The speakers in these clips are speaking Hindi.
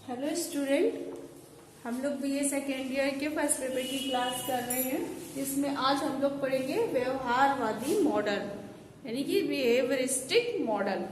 हेलो स्टूडेंट, हम लोग बीए सेकेंड ईयर के फर्स्ट पेपर की क्लास कर रहे हैं, जिसमें आज हम लोग पढ़ेंगे व्यवहारवादी मॉडल यानी कि बिहेवियरिस्टिक मॉडल।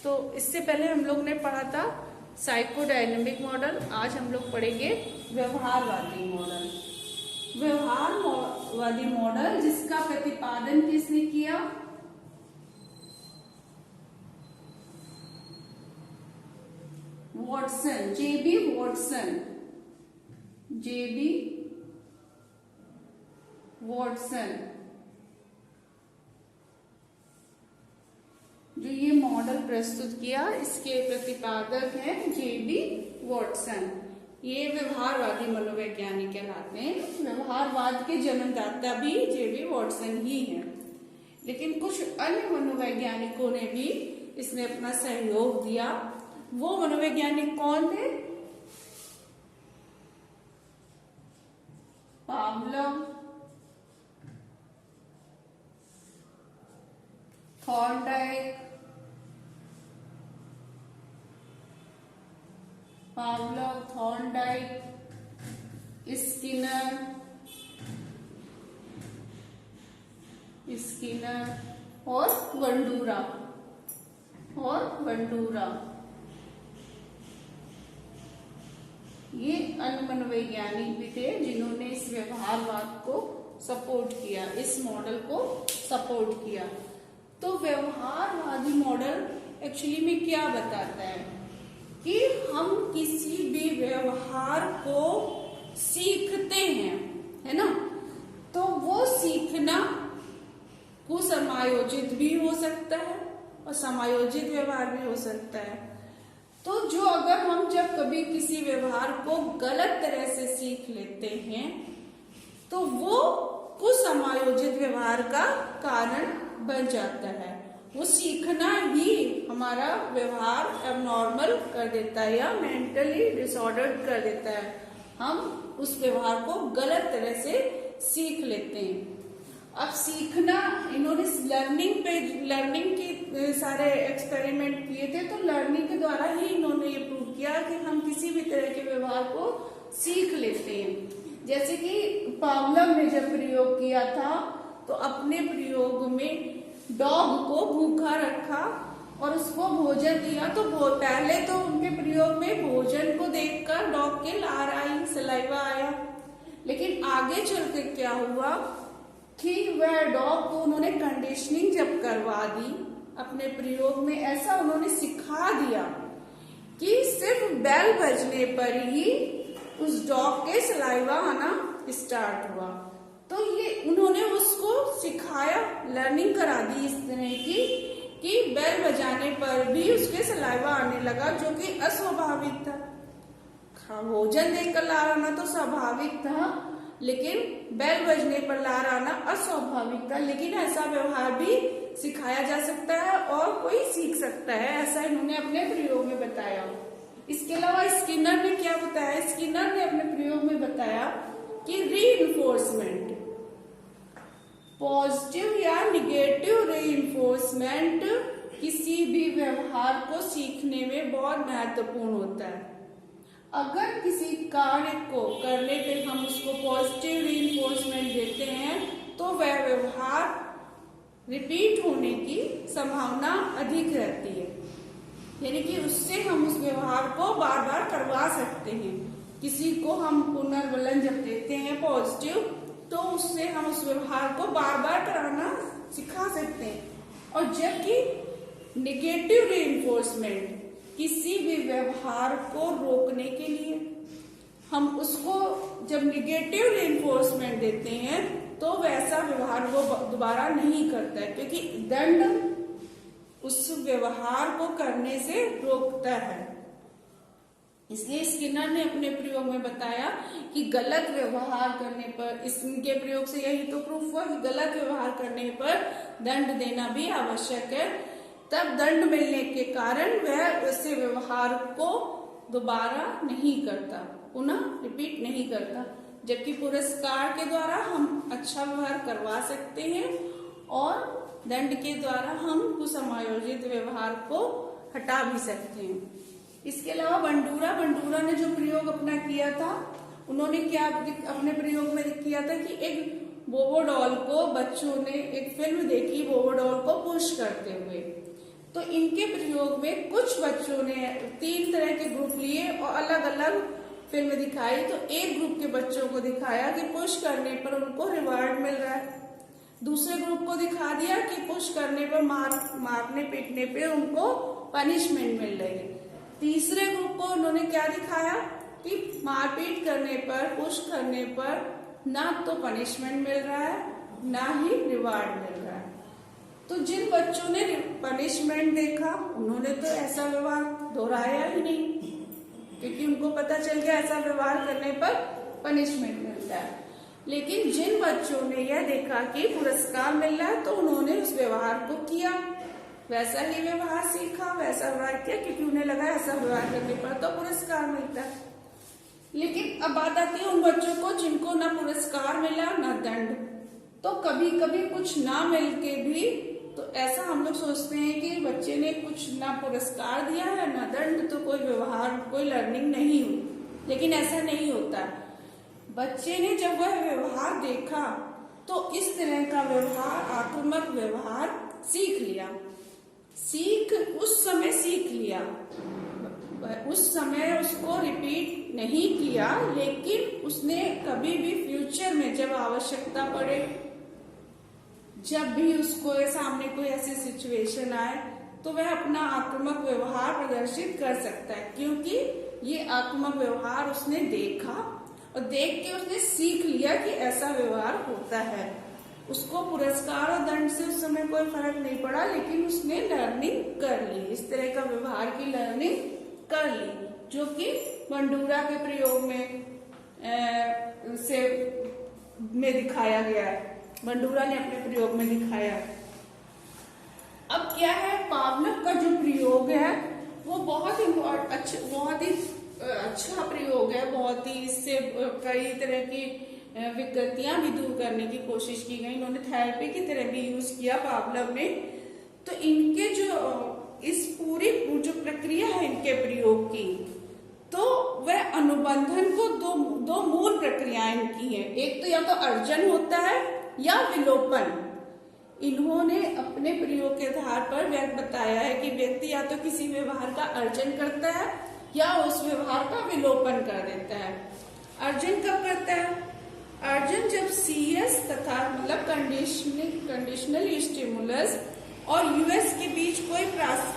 तो इससे पहले हम लोग ने पढ़ा था साइकोडायनेमिक मॉडल। आज हम लोग पढ़ेंगे व्यवहारवादी मॉडल। व्यवहारवादी मॉडल जिसका प्रतिपादन किसने किया? वॉटसन, जेबी वॉटसन। जेबी वॉटसन जो ये मॉडल प्रस्तुत किया, इसके प्रतिपादक हैं जेबी वॉटसन। ये व्यवहारवादी मनोवैज्ञानिक कहलाते हैं। व्यवहारवाद के जन्मदाता भी जेबी वॉटसन ही हैं, लेकिन कुछ अन्य मनोवैज्ञानिकों ने भी इसमें अपना सहयोग दिया। वो मनोवैज्ञानिक कौन थे? पावलोव, थॉर्नडाइक, स्किनर और बंडूरा ये अन्य मनोवैज्ञानिक भी थे जिन्होंने इस व्यवहारवाद को सपोर्ट किया, इस मॉडल को सपोर्ट किया। तो व्यवहारवादी मॉडल एक्चुअली में क्या बताता है कि हम किसी भी व्यवहार को सीखते हैं, है ना? तो वो सीखना कुसमायोजित भी हो सकता है और समायोजित व्यवहार भी हो सकता है। तो जो अगर हम जब कभी किसी व्यवहार को गलत तरह से सीख लेते हैं तो वो कुसमायोजित व्यवहार का कारण बन जाता है। वो सीखना ही हमारा व्यवहार एबनॉर्मल कर देता है या मेंटली डिसऑर्डर्ड कर देता है। हम उस व्यवहार को गलत तरह से सीख लेते हैं। अब सीखना, इन्होंने लर्निंग के सारे एक्सपेरिमेंट किए थे, तो लर्निंग के द्वारा ही इन्होंने ये प्रूव किया कि हम किसी भी तरह के व्यवहार को सीख लेते हैं। जैसे कि पावलोव ने जब प्रयोग किया था तो अपने प्रयोग में डॉग को भूखा रखा और उसको भोजन दिया। तो पहले तो उनके प्रयोग में भोजन को देखकर डॉग के लार आई, सलाइवा आया, लेकिन आगे चलकर क्या हुआ कि वह डॉग को उन्होंने कंडीशनिंग जब करवा दी अपने प्रयोग में, ऐसा उन्होंने सिखा दिया कि सिर्फ बेल बजने पर ही उस डॉग के सलाइवा आना स्टार्ट हुआ। तो ये उन्होंने उसको सिखाया, लर्निंग करा दी इस तरह की कि बेल बजाने पर भी उसके सलाइवा आने लगा, जो कि अस्वाभाविक था। भोजन देखकर लार आना तो स्वाभाविक था, लेकिन बेल बजने पर लार आना अस्वाभाविक था। लेकिन ऐसा व्यवहार भी सिखाया जा सकता है और कोई सीख सकता है, ऐसा इन्होंने अपने प्रयोग में बताया। इसके अलावा स्किनर ने क्या बताया? स्किनर ने अपने प्रयोग में बताया कि रीइंफोर्समेंट, पॉजिटिव या निगेटिव रीइंफोर्समेंट किसी भी व्यवहार को सीखने में बहुत महत्वपूर्ण होता है। अगर किसी कार्य को करने पे हम उसको पॉजिटिव रीइंफोर्समेंट देते हैं तो वह व्यवहार रिपीट होने की संभावना अधिक रहती है, यानी कि उससे हम उस व्यवहार को बार बार करवा सकते हैं। किसी को हम पुनर्बलन जब देते हैं पॉजिटिव, तो उससे हम उस व्यवहार को बार बार कराना सिखा सकते हैं। और जबकि निगेटिव रीइंफोर्समेंट किसी भी व्यवहार को रोकने के लिए हम उसको जब निगेटिव रीइंफोर्समेंट देते हैं तो वैसा व्यवहार वो दोबारा नहीं करता है, क्योंकि दंड उस व्यवहार को करने से रोकता है। इसलिए स्किनर ने अपने प्रयोग में बताया कि गलत व्यवहार करने पर, इसके प्रयोग से यही तो प्रूफ हुआ कि गलत व्यवहार करने पर दंड देना भी आवश्यक है। तब दंड मिलने के कारण वह उसे व्यवहार को दोबारा नहीं करता, पुनः रिपीट नहीं करता। जबकि पुरस्कार के द्वारा हम अच्छा व्यवहार करवा सकते हैं और दंड के द्वारा हम कुसमायोजित व्यवहार को हटा भी सकते हैं। इसके अलावा बंडूरा ने जो प्रयोग अपना किया था, उन्होंने क्या अपने प्रयोग में किया था कि एक बोबो डॉल को, बच्चों ने एक फिल्म देखी बोबो डॉल को पुश करते हुए। तो इनके प्रयोग में कुछ बच्चों ने 3 तरह के ग्रुप लिए और अलग अलग फिल्म दिखाई। तो एक ग्रुप के बच्चों को दिखाया कि पुश करने पर उनको रिवार्ड मिल रहा है, दूसरे ग्रुप को दिखा दिया कि पुश करने पर मारने पीटने पे उनको पनिशमेंट मिल रही है, तीसरे ग्रुप को उन्होंने क्या दिखाया कि मारपीट करने पर, पुश करने पर ना तो पनिशमेंट मिल रहा है ना ही रिवार्ड मिल रहा है। तो जिन बच्चों ने पनिशमेंट देखा उन्होंने तो ऐसा व्यवहार दोहराया ही नहीं, क्योंकि उनको पता चल गया ऐसा व्यवहार करने पर पनिशमेंट मिलता है। लेकिन जिन बच्चों ने यह देखा कि पुरस्कार मिल रहा है तो उन्होंने उस व्यवहार को किया, वैसा ही व्यवहार सीखा, वैसा व्यवहार किया, क्योंकि उन्हें लगा ऐसा व्यवहार करने पर तो पुरस्कार मिलता है। लेकिन अब बात आती है उन बच्चों को जिनको ना पुरस्कार मिला ना दंड। तो कभी कभी कुछ ना मिल के भी तो ऐसा हम लोग सोचते हैं कि बच्चे ने कुछ ना पुरस्कार दिया है ना दंड, तो कोई व्यवहार, कोई लर्निंग नहीं हुई। लेकिन ऐसा नहीं होता। बच्चे ने जब वह व्यवहार देखा तो इस तरह का व्यवहार, आक्रामक व्यवहार सीख लिया, उस समय सीख लिया, उस समय उसको रिपीट नहीं किया, लेकिन उसने कभी भी फ्यूचर में जब आवश्यकता पड़े, जब भी उसको सामने कोई ऐसी सिचुएशन आए तो वह अपना आक्रामक व्यवहार प्रदर्शित कर सकता है, क्योंकि ये आक्रामक व्यवहार उसने देखा और देख के उसने सीख लिया कि ऐसा व्यवहार होता है। उसको पुरस्कार और दंड से उस समय कोई फर्क नहीं पड़ा, लेकिन उसने लर्निंग कर ली, इस तरह का व्यवहार की लर्निंग कर ली, जो कि बंडूरा के प्रयोग में दिखाया गया है। बंडूरा ने अपने प्रयोग में दिखाया। अब क्या है, पावलोव का जो प्रयोग है वो बहुत ही अच्छा प्रयोग है, बहुत ही, इससे कई तरह की विकृतियां भी दूर करने की कोशिश की गई। इन्होंने थेरेपी की तरह भी यूज किया पावलोव ने। तो इनके जो इस पूरी जो प्रक्रिया है इनके प्रयोग की, तो वह अनुबंधन को दो मूल प्रक्रियाएं इनकी हैं। एक तो या तो अर्जन होता है या विलोपन। इन्होंने अपने प्रयोग के आधार पर बताया है कि व्यक्ति या तो किसी व्यवहार का अर्जन करता है या उस व्यवहार का विलोपन कर देता है। अर्जन कब करता है? अर्जन जब CS तथा मतलब कंडीशनल स्टिमुलस और US के बीच कोई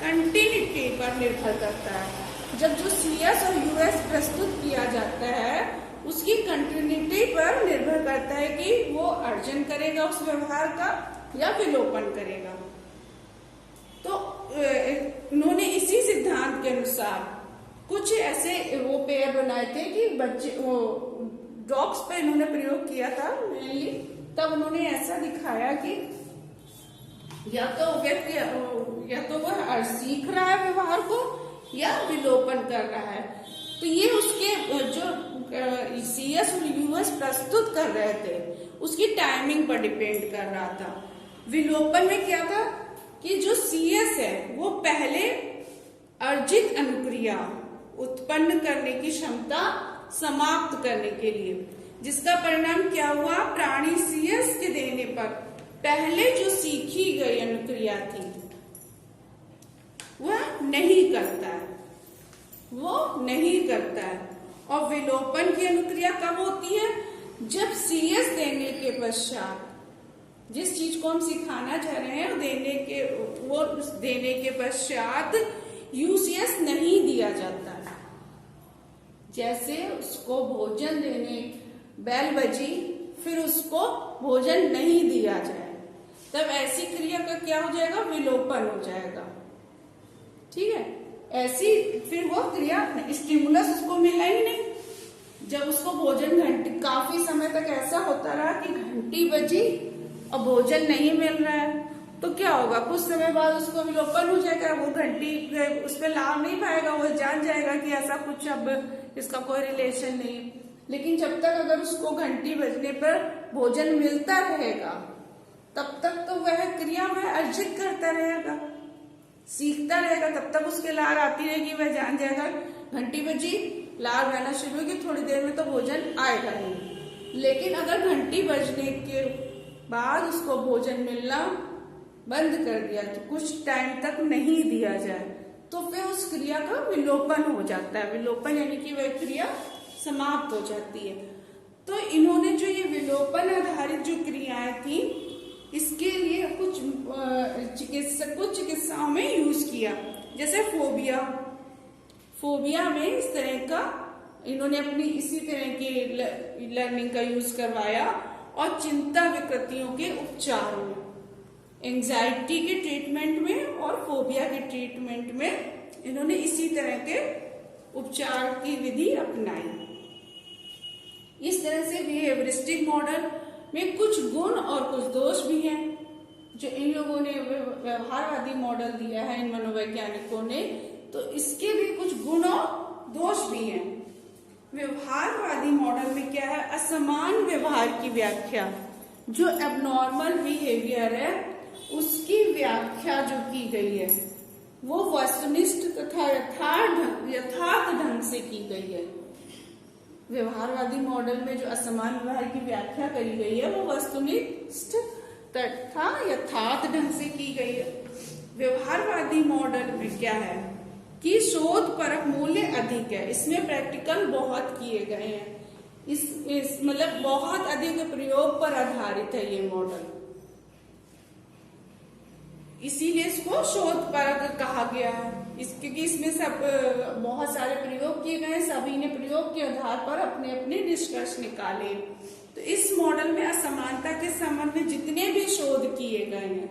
कंटिन्यूटी पर निर्भर करता है। जब जो CS और US प्रस्तुत किया जाता है उसकी कंटिन्यूटी पर निर्भर करता है कि वो अर्जन करेगा उस व्यवहार का या विलोपन करेगा। तो उन्होंने इसी सिद्धांत के अनुसार कुछ ऐसे वो पेयर बनाए थे कि बच्चे वो डॉग्स पे इन्होंने प्रयोग किया था मेनली। तब उन्होंने ऐसा दिखाया कि या तो व्यक्ति या तो वह सीख रहा है व्यवहार को या विलोपन कर रहा है। तो ये उसके जो CS और US प्रस्तुत कर रहे थे उसकी टाइमिंग पर डिपेंड कर रहा था। विलोपन में क्या था कि जो CS है वो पहले अर्जित अनुक्रिया उत्पन्न करने की क्षमता समाप्त करने के लिए, जिसका परिणाम क्या हुआ, प्राणी CS के देने पर पहले जो सीखी गई अनुक्रिया थी वह नहीं करता है। और विलोपन की अनुक्रिया कब होती है? जब CS देने के पश्चात, जिस चीज को हम सिखाना चाह रहे हैं वो देने के पश्चात UCS नहीं दिया जाता है। जैसे उसको भोजन देने बेल बजी फिर उसको भोजन नहीं दिया जाए, तब ऐसी क्रिया का क्या हो जाएगा, विलोपन हो जाएगा। ठीक है, ऐसी फिर वो क्रिया स्टिमुलस उसको मिला ही नहीं। जब उसको भोजन काफी समय तक ऐसा होता रहा कि घंटी बजी और भोजन नहीं मिल रहा है, तो क्या होगा, कुछ समय बाद उसको विलोपन हो जाएगा। वो घंटी उस पर लाभ नहीं पाएगा, वो जान जाएगा कि ऐसा कुछ अब इसका कोई रिलेशन नहीं। लेकिन जब तक अगर उसको घंटी बजने पर भोजन मिलता रहेगा तब तक तो वह क्रिया वह अर्जित करता रहेगा। सीखता रहेगा तब तक उसके लार आती रहेगी, वह जान जाएगा घंटी बजी, लार बहना शुरू होगी, थोड़ी देर में तो भोजन आएगा ही। लेकिन अगर घंटी बजने के बाद उसको भोजन मिलना बंद कर दिया, तो कुछ टाइम तक नहीं दिया जाए, तो फिर उस क्रिया का विलोपन हो जाता है। विलोपन यानी कि वह क्रिया समाप्त हो जाती है। तो इन्होंने जो ये विलोपन आधारित जो क्रियाएं थी, इसके लिए कुछ चिकित्साओं में यूज किया, जैसे फोबिया में इस तरह का इन्होंने अपनी इसी तरह की लर्निंग का यूज करवाया। और चिंता विकृतियों के उपचार में, एंजाइटी के ट्रीटमेंट में और फोबिया के ट्रीटमेंट में इन्होंने इसी तरह के उपचार की विधि अपनाई। इस तरह से बिहेवियरिस्टिक मॉडल में कुछ गुण और कुछ दोष भी हैं। जो इन लोगों ने व्यवहारवादी मॉडल दिया है, इन मनोवैज्ञानिकों ने, तो इसके भी कुछ गुण और दोष भी हैं। व्यवहारवादी मॉडल में क्या है, असमान व्यवहार की व्याख्या, जो एबनॉर्मल बिहेवियर है उसकी व्याख्या जो की गई है वो वस्तुनिष्ठ तथा यथार्थ ढंग से की गई है। व्यवहारवादी मॉडल में जो असमान व्यवहार की व्याख्या करी गई है वो वस्तुनिष्ठ तथा यथार्थ ढंग से की गई है। व्यवहारवादी मॉडल में क्या है कि शोध परक मूल्य अधिक है, इसमें प्रैक्टिकल बहुत किए गए हैं, इस मतलब बहुत अधिक प्रयोग पर आधारित है ये मॉडल, इसीलिए इसको शोध परक कहा गया है। क्योंकि इसमें सब बहुत सारे प्रयोग किए गए, सभी ने प्रयोग के आधार पर अपने अपने निष्कर्ष निकाले। तो इस मॉडल में असमानता के संबंध में जितने भी शोध किए गए हैं,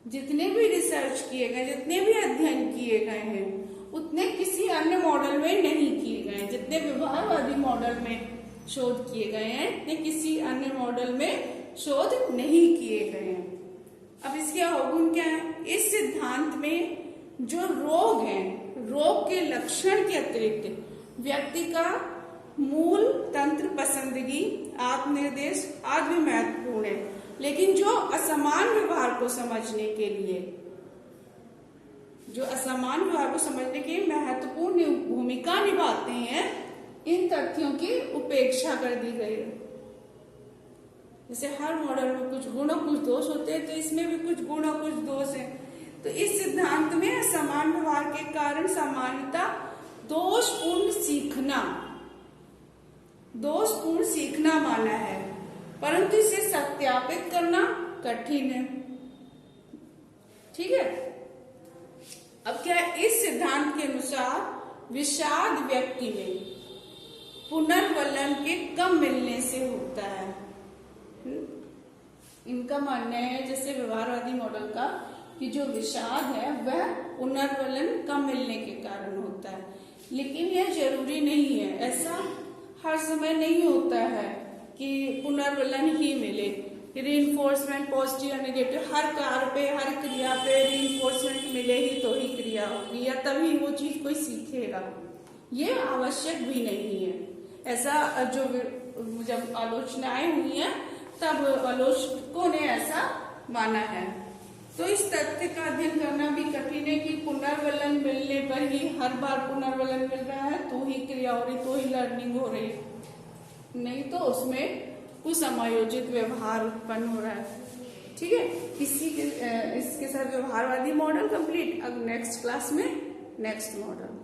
जितने भी रिसर्च किए गए, जितने भी अध्ययन किए गए हैं, उतने किसी अन्य मॉडल में नहीं किए गए। जितने व्यवहारवादी मॉडल में शोध किए गए हैं, उतने किसी अन्य मॉडल में शोध नहीं किए गए हैं। अब इसके अवगुण क्या है, इस सिद्धांत में जो रोग है, रोग के लक्षण के अतिरिक्त व्यक्ति का मूल तंत्र, पसंदगी, आत्मनिर्देश आदि भी महत्वपूर्ण है। लेकिन जो असमान व्यवहार को समझने के लिए, जो असमान व्यवहार को समझने के लिए महत्वपूर्ण भूमिका निभाते हैं, इन तथ्यों की उपेक्षा कर दी गई है। जैसे हर मॉडल में कुछ गुण और कुछ दोष होते हैं, तो इसमें भी कुछ गुण और कुछ दोष हैं। तो इस सिद्धांत में असमान व्यवहार के कारण सामान्यता दोषपूर्ण सीखना माना है, परंतु इसे सत्यापित करना कठिन है। ठीक है। अब क्या है, इस सिद्धांत के अनुसार विषाद व्यक्ति में पुनर्वलन के कम मिलने से होता है। इनका मानना है, जैसे व्यवहारवादी मॉडल का, कि जो विषाद है वह पुनर्वलन कम मिलने के कारण होता है। लेकिन यह जरूरी नहीं है, ऐसा हर समय नहीं होता है कि पुनर्वलन ही मिले। रीइंफोर्समेंट, पॉजिटिव और नेगेटिव, हर कार्य पे, हर क्रिया पे रीइंफोर्समेंट मिले ही तो ही क्रिया होगी या तभी वो चीज कोई सीखेगा, ये आवश्यक भी नहीं है। ऐसा जो जब आलोचनाएं हुई हैं तब आलोचकों ने ऐसा माना है। तो इस तथ्य का अध्ययन करना भी कठिन है कि पुनर्वलन मिलने पर ही, हर बार पुनर्वलन मिल रहा है तो ही क्रिया हो रही, तो ही लर्निंग हो रही, नहीं तो उसमें कुछ समायोजित व्यवहार उत्पन्न हो रहा है। ठीक है। इसके साथ व्यवहारवादी मॉडल कंप्लीट। अब नेक्स्ट क्लास में नेक्स्ट मॉडल।